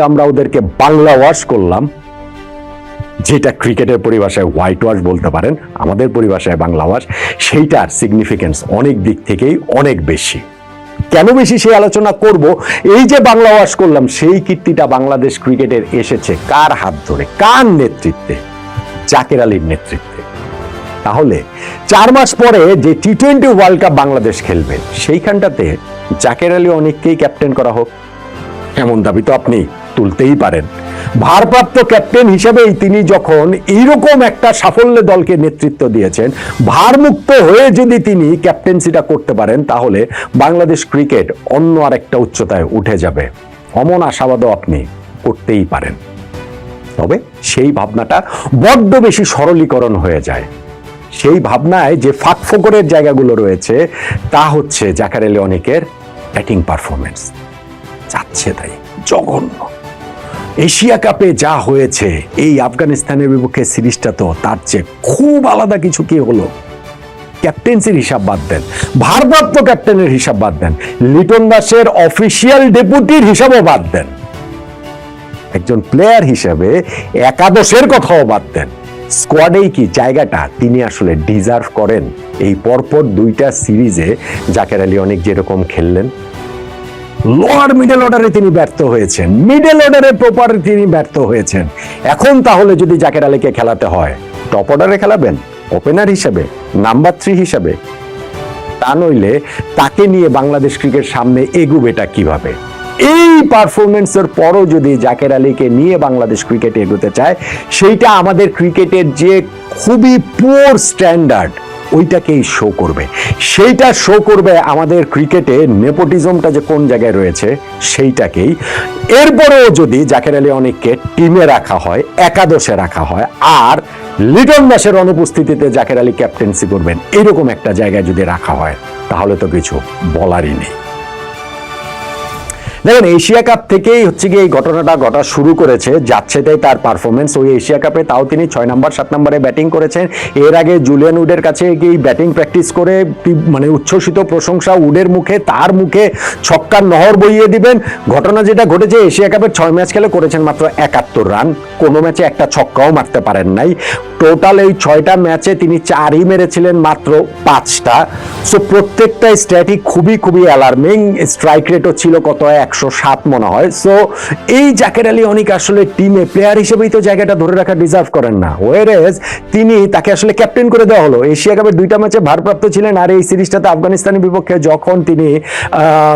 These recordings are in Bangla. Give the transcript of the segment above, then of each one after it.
আমরা ওদেরকে বাংলা ওয়াশ করলাম, যেটা ক্রিকেটের পরিভাষায় হোয়াইট ওয়াশ বলতে পারেন, আমাদের পরিভাষায় বাংলা ওয়াশ। সেইটার সিগনিফিকেন্স অনেক দিক থেকেই অনেক বেশি। কেন বেশি সেই আলোচনা করব। এই যে বাংলা ওয়াশ করলাম, সেই কীর্তিটা বাংলাদেশ ক্রিকেটের এসেছে কার হাত ধরে, কার নেতৃত্বে? জাকের আলীর নেতৃত্বে। তাহলে 4 মাস পরে যে টি-20 ওয়ার্ল্ড কাপ বাংলাদেশ খেলবে, সেইখানটাতে জাকের আলী অনেককেই ক্যাপ্টেন করা হোক, এমন দাবি তো আপনি তুলতেই পারেন। ভারপ্রাপ্ত ক্যাপ্টেন হিসেবেই তিনি যখন এইরকম একটা সাফল্য দলকে নেতৃত্ব দিয়েছেন, ভারমুক্ত হয়ে যদি তিনি ক্যাপ্টেন্সিটা করতে পারেন, তাহলে বাংলাদেশ ক্রিকেট অন্য আরেকটা উচ্চতায় উঠে যাবে। অমন আশাবাদও আপনি করতেই পারেন। তবে সেই ভাবনাটা বড্ড বেশি সরলীকরণ হয়ে যায়। সেই ভাবনায় যে ফাঁকফোকরের জায়গাগুলো রয়েছে, তা হচ্ছে জাকের আলী অনেকের ব্যাটিং পারফরমেন্স। যাচ্ছে তাই জঘন্য। এশিয়া কাপে যা হয়েছে, এই আফগানিস্তানের বিপক্ষে সিরিজটা তো তার চেয়ে খুব আলাদা কিছু কি হলো। ক্যাপ্টেন্সির হিসাব বাদ দেন, ভারপ্রাপ্ত ক্যাপ্টেনের হিসাব বাদ দেন, লিটন দাসের অফিসিয়াল ডেপুটির হিসাবও বাদ দেন, একজন প্লেয়ার হিসেবে একাদশের কথাও বাদ দেন, স্কোয়াডেই কি জায়গাটা তিনি আসলে ডিজার্ভ করেন? এই পরপর 2টা সিরিজে জাকের আলী অনেক যেরকম খেললেন, লোয়ার মিডল অর্ডারে তিনি ব্যর্থ হয়েছেন, মিডল অর্ডারে প্রপার তিনি ব্যর্থ হয়েছেন। এখন তাহলে যদি জাকের আলীকে খেলাতে হয়, টপ অর্ডারে খেলাবেন, ওপেনার হিসেবে, নাম্বার 3 হিসেবে? তা নইলে তাকে নিয়ে বাংলাদেশ ক্রিকেট সামনে এগুবেটা কিভাবে? এই পারফরমেন্সের পরও যদি জাকের আলীকে নিয়ে বাংলাদেশ ক্রিকেট এগোতে চায়, সেইটা আমাদের ক্রিকেটের যে খুবই পুয়ার স্ট্যান্ডার্ড, ওইটাকেই শো করবে। সেইটা শো করবে আমাদের ক্রিকেটে নেপোটিজমটা যে কোন জায়গায় রয়েছে সেইটাকেই। এরপরেও যদি জাকের আলী অনেককে টিমে রাখা হয়, একাদশে রাখা হয়, আর লিটন দাসের অনুপস্থিতিতে জাকের আলী ক্যাপ্টেন্সি করবেন, এরকম একটা জায়গায় যদি রাখা হয়, তাহলে তো কিছু বলারই নেই। দেখেন, এশিয়া কাপ থেকেই হচ্ছে গিয়ে এই ঘটনাটা ঘটা শুরু করেছে। যাচ্ছে তাই তার পারফরমেন্স। ওই এশিয়া কাপে তাও তিনি 6 নম্বর 7 নম্বরে ব্যাটিং করেছেন। এর আগে জুলিয়ান উডের কাছে গিয়ে ব্যাটিং প্র্যাকটিস করে মানে উচ্ছ্বসিত প্রশংসা উডের মুখে, তার মুখে ছক্কার নহর বইয়ে দিবেন। ঘটনা যেটা ঘটেছে, এশিয়া কাপের 6 ম্যাচ খেলে করেছেন মাত্র 71 রান, কোনো ম্যাচে একটা ছক্কাও মারতে পারেন নাই। টোটাল এই 6টা ম্যাচে তিনি 4ই মেরেছিলেন, মাত্র 5টা। সো প্রত্যেকটা স্ট্যাটিক খুবই খুবই অ্যালার্মিং। স্ট্রাইক রেটও ছিল কত, 107 মনে হয়। সো এই জাকের আলী অনেক আসলে টিমে প্লেয়ার হিসেবেই তো জায়গাটা ধরে রাখা ডিজার্ভ করেন না। ওয়ারেজ তিনি তাকে আসলে ক্যাপ্টেন করে দেওয়া হলো। এশিয়া কাপের 2টা ম্যাচে ভারপ্রাপ্ত ছিলেন, আর এই সিরিজটাতে আফগানিস্তানের বিপক্ষে যখন তিনি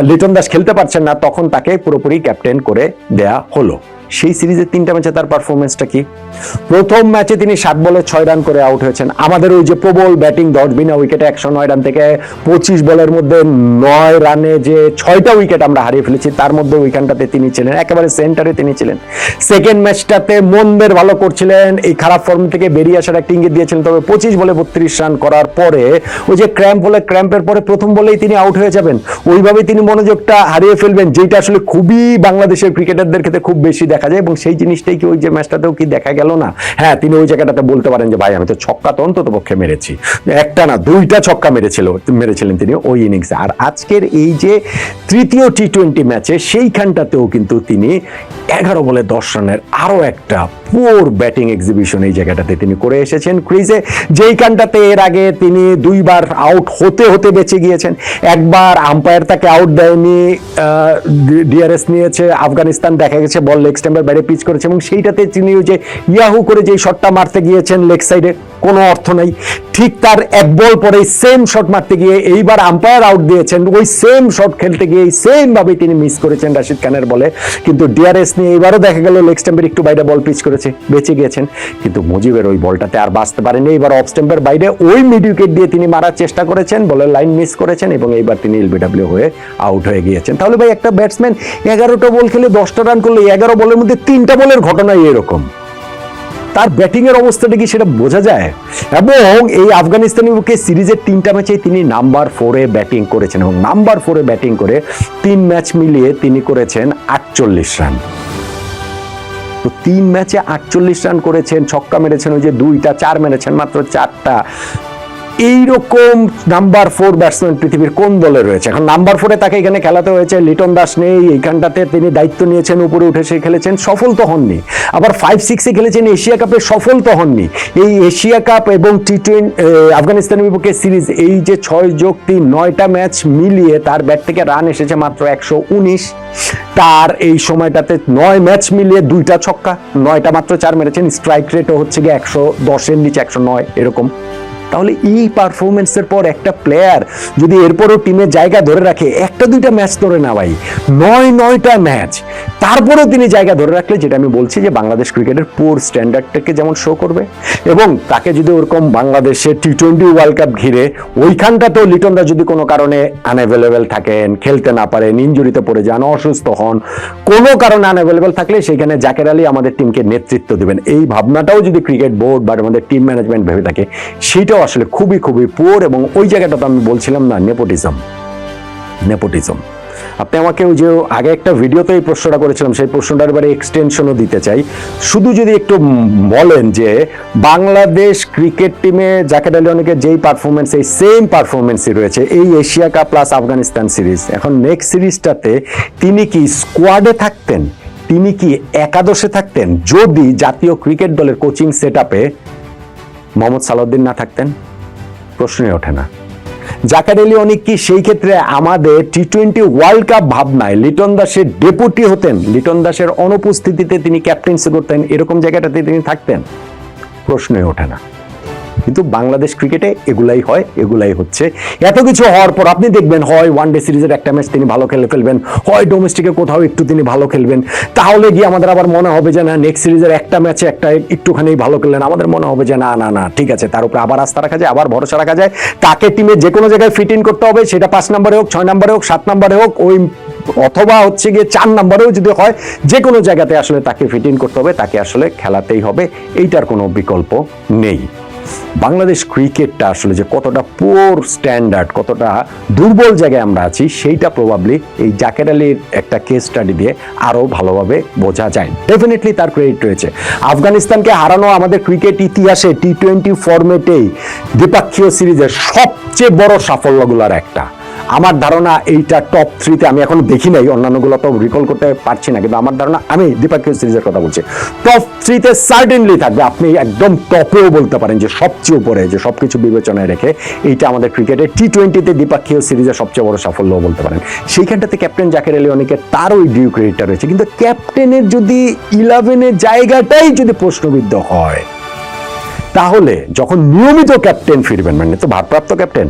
লিটন দাস খেলতে পারছেন না, তখন তাকে পুরোপুরি ক্যাপ্টেন করে দেয়া হলো। সেই সিরিজের 3টা ম্যাচে তার পারফরমেন্সটা কি? প্রথম ম্যাচে তিনি 7 বলে 6 রান করে আউট হয়েছেন। আমাদের ওই যে প্রবল ব্যাটিং 10 বিনা উইকেটে 109 রান থেকে 25 বলের মধ্যে 9 রানে যে 6টা উইকেট আমরা হারিয়ে ফেলেছি, তার মধ্যে ওইখানটাতে তিনি ছিলেন, একেবারে সেন্টারে তিনি ছিলেন। সেকেন্ড ম্যাচটাতে মনদের ভালো করছিলেন, এই খারাপ ফর্ম থেকে বেরিয়ে আসার একটা ইঙ্গিত দিয়েছিলেন। তবে 25 বলে 32 রান করার পরে ওই যে ক্র্যাম্প হলে, ক্র্যাম্পের পরে প্রথম বলেই তিনি আউট হয়ে যাবেন। ওইভাবেই তিনি মনোযোগটা হারিয়ে ফেলবেন, যেটা আসলে খুবই বাংলাদেশের ক্রিকেটারদের ক্ষেত্রে খুব বেশি দেখা যায়। এবং সেই জিনিসটাই কি ওই যে ম্যাচটাতেও কি দেখা গেল না? হ্যাঁ, তিনি ওই জায়গাটাতে বলতে পারেন যে ভাই, আমি তো ছক্কা তো অন্তত পক্ষে মেরেছি, একটা না 2টা ছক্কা মেরেছিলেন তিনি ওই ইনিংসে। আর আজকের এই যে তৃতীয় টি-20 ম্যাচে, সেইখানটাতেও কিন্তু তিনি 11 বলে 10 রানের আরো একটা পুয়ার ব্যাটিং এক্সিবিশন এই জায়গাটাতে তিনি করে এসেছেন ক্রিজে। যেইখানটাতে এর আগে তিনি 2বার আউট হতে হতে বেঁচে গিয়েছেন। একবার আম্পায়ার তাকে আউট দেয়নি, ডিআরএস নিয়েছে আফগানিস্তান, দেখা গেছে বল লেগ স্ট্যাম্পের বাইরে পিচ করেছে, এবং সেইটাতে তিনি ওই যে ইয়াহু করে যে শটটা মারতে গিয়েছেন লেগ সাইডে, কোনো অর্থ নাই। ঠিক তার 1 বল পরে সেম শট মারতে গিয়ে এইবার আম্পায়ার আউট দিয়েছেন, ওই সেম শট খেলতে গিয়ে সেম ভাবে তিনি মিস করেছেন রাশিদ খানের বলে। কিন্তু ডিআরএস নিয়ে এবারও দেখা গেল লেগ স্ট্যাম্পের একটু বাইরে বল পিচ করেছে, বেঁচে গিয়েছেন। কিন্তু মুজিবের ওই বলটাতে আর বাঁচতে পারেনি। এবার অফ স্ট্যাম্পের বাইরে ওই মিড উইকেট দিয়ে তিনি মারার চেষ্টা করেছেন, বলের লাইন মিস করেছেন, এবং এইবার তিনি এলবিডব্লিউ হয়ে আউট হয়ে গিয়েছেন। তাহলে ভাই, একটা ব্যাটসম্যান 11টা বল খেলে 10টা রান করলে 11 বলের মধ্যে 3টা বলের ঘটনাই এরকম, তার ব্যাটিং এর অবস্থাটা কি সেটা বোঝা যায়? এবং এই আফগানিস্তানের বিপক্ষে সিরিজের 3টা ম্যাচে তিনি নাম্বার 4-এ ব্যাটিং করেছেন, এবং নাম্বার 4-এ ব্যাটিং করে 3 ম্যাচ মিলিয়ে তিনি করেছেন 48 রান। তো 3 ম্যাচে 48 রান করেছেন, ছক্কা মেরেছেন ওই যে 2টা, 4 মেরেছেন মাত্র 4টা। এইরকম নাম্বার 4 ব্যাটসম্যান পৃথিবীর কোন দলে রয়েছে? এখন নাম্বার 4-এ তাকে এখানে খেলাতে হয়েছে, লিটন দাস নেই, এইখানটাতে তিনি দায়িত্ব নিয়েছেন, উপরে উঠে সে খেলেছেন, সফল তো হননি। আবার 5-6-এ খেলেছেন এশিয়া কাপে, সফল তো হননি। এই এশিয়া কাপ এবং টি20 আফগানিস্তানের বিপক্ষে সিরিজ, এই যে 6+3 9টা ম্যাচ মিলিয়ে তার ব্যাট থেকে রান এসেছে মাত্র 119। তার এই সময়টাতে 9 ম্যাচ মিলিয়ে 2টা ছক্কা, 9টা মাত্র 4 মেরেছেন। স্ট্রাইক রেটও হচ্ছে গিয়ে 110-এর নিচে, 109 এরকম। তাহলে এই পারফরমেন্সের পর একটা প্লেয়ার যদি এরপরও টিমের জায়গা ধরে রাখে, 1-2টা ম্যাচ ধরে না ভাই, 9টা ম্যাচ, তারপরেও তিনি জায়গা ধরে রাখলে, যেটা আমি বলছি যে বাংলাদেশ ক্রিকেটের পুর স্ট্যান্ডার্ডটাকে যেমন শো করবে, এবং তাকে যদি ওরকম বাংলাদেশের টি20 ওয়ার্ল্ড কাপ ঘিরে ওইখানটাতেও লিটনরা যদি কোনো কারণে আনঅ্যাভেলেবেল থাকেন, খেলতে না পারেন, ইনজুরিতে পড়ে যান, অসুস্থ হন, কোনো কারণে আনঅ্যাভেলেবেল থাকলে সেইখানে জাকের আলী আমাদের টিমকে নেতৃত্ব দেবেন, এই ভাবনাটাও যদি ক্রিকেট বোর্ড বা আমাদের টিম ম্যানেজমেন্ট ভেবে থাকে, সেটাও আসলে খুবই খুবই পুয়ার। এবং ওই জায়গাটা তো আমি বলছিলাম না, নেপোটিজম। আপনি আমাকে ওই যে আগে একটা ভিডিওতে এই প্রশ্নটা করেছিলাম, সেই প্রশ্নটার এবারে এক্সটেনশনও দিতে চাই। শুধু যদি একটু বলেন যে বাংলাদেশ ক্রিকেট টিমে জাকের আলী অনেকের যেই পারফরমেন্স, এই সেম পারফরমেন্সই রয়েছে এই Asia cup plus Afghanistan series. এখন নেক্সট সিরিজটাতে তিনি কি স্কোয়াডে থাকতেন, তিনি কি একাদশে থাকতেন যদি জাতীয় ক্রিকেট দলের কোচিং সেটআপে মোহাম্মদ সালাউদ্দিন না থাকতেন? প্রশ্নই ওঠে না। জাকের আলী অনেক কি সেই ক্ষেত্রে আমাদের টি20 ওয়ার্ল্ড কাপ ভাবনায় লিটন দাসের ডেপুটি হতেন, লিটন দাসের অনুপস্থিতিতে তিনি ক্যাপ্টেন্সি করতেন, এরকম জায়গাটাতে তিনি থাকতেন? প্রশ্নই ওঠে না। কিন্তু বাংলাদেশ ক্রিকেটে এগুলাই হয়, এগুলাই হচ্ছে। এত কিছু হওয়ার পর আপনি দেখবেন, হয় ওয়ানডে সিরিজের একটা ম্যাচ তিনি ভালো খেলে ফেলবেন, হয় ডোমেস্টিকে কোথাও একটু তিনি ভালো খেলবেন, তাহলে গিয়ে আমাদের আবার মনে হবে যে না, নেক্সট সিরিজের একটা ম্যাচে একটা একটুখানি ভালো খেললেন, আমাদের মনে হবে যে না না না ঠিক আছে, তার উপরে আবার আস্থা রাখা যায়, আবার ভরসা রাখা যায়। তাকে টিমে যে কোনো জায়গায় ফিট ইন করতে হবে, সেটা 5 নম্বরে হোক, 6 নম্বরে হোক, 7 নম্বরে হোক, ওই অথবা হচ্ছে গিয়ে 4 নম্বরেও যদি হয়, যে কোনো জায়গাতে আসলে তাকে ফিট ইন করতে হবে, তাকে আসলে খেলাতেই হবে, এইটার কোনো বিকল্প নেই। বাংলাদেশ ক্রিকেটটা আসলে যে কতটা পুয়ার স্ট্যান্ডার্ড, কতটা দুর্বল জায়গায় আমরা আছি, সেইটা প্রবাবলি এই জাকের আলীর একটা কেস স্টাডি দিয়ে আরো ভালোভাবে বোঝা যায়। ডেফিনেটলি তার ক্রেডিট রয়েছে। আফগানিস্তানকে হারানো আমাদের ক্রিকেট ইতিহাসে টি20 ফরম্যাটেই দ্বিপাক্ষীয় সিরিজের সবচেয়ে বড় সাফল্যগুলোর একটা। আমার ধারণা এইটা টপ 3-তে, আমি এখন দেখি নাই, অন্যান্যগুলো তো রিকল করতে পারছি না, কিন্তু আমার ধারণা, আমি দ্বিপাক্ষিক সিরিজের কথা বলছি, টপ 3-তে সার্টেনলি থাকবে। আপনি একদম টপেও বলতে পারেন যে সবচেয়ে উপরে, যে সবকিছু বিবেচনায় রেখে এইটা আমাদের ক্রিকেটের টি20-তে দ্বিপাক্ষীয় সিরিজের সবচেয়ে বড় সাফল্য বলতে পারেন। সেইখানটাতে ক্যাপ্টেন জাকের আলী অনেকের তার ওই ডিউ ক্রেডিটটা রয়েছে, কিন্তু ক্যাপ্টেনের যদি 11-এর জায়গাটাই যদি প্রশ্নবিদ্ধ হয়, তাহলে যখন নিয়মিত ক্যাপ্টেন ফিরবেন, মানে তো ভারপ্রাপ্ত ক্যাপ্টেন,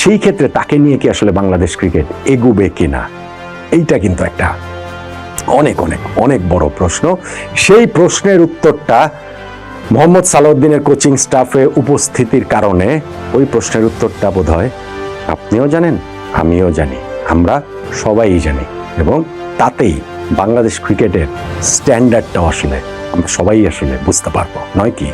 সেই ক্ষেত্রে তাকে নিয়ে কি আসলে বাংলাদেশ ক্রিকেট এগুবে কিনা, এইটা কিন্তু একটা অনেক অনেক অনেক বড় প্রশ্ন। সেই প্রশ্নের উত্তরটা মোহাম্মদ সালাউদ্দিনের কোচিং স্টাফে উপস্থিতির কারণে, ওই প্রশ্নের উত্তরটা বোধহয় আপনিও জানেন, আমিও জানি, আমরা সবাই জানি, এবং তাতেই বাংলাদেশ ক্রিকেটের স্ট্যান্ডার্ডটাও আসলে আমরা সবাই আসলে বুঝতে পারবো, নয় কি?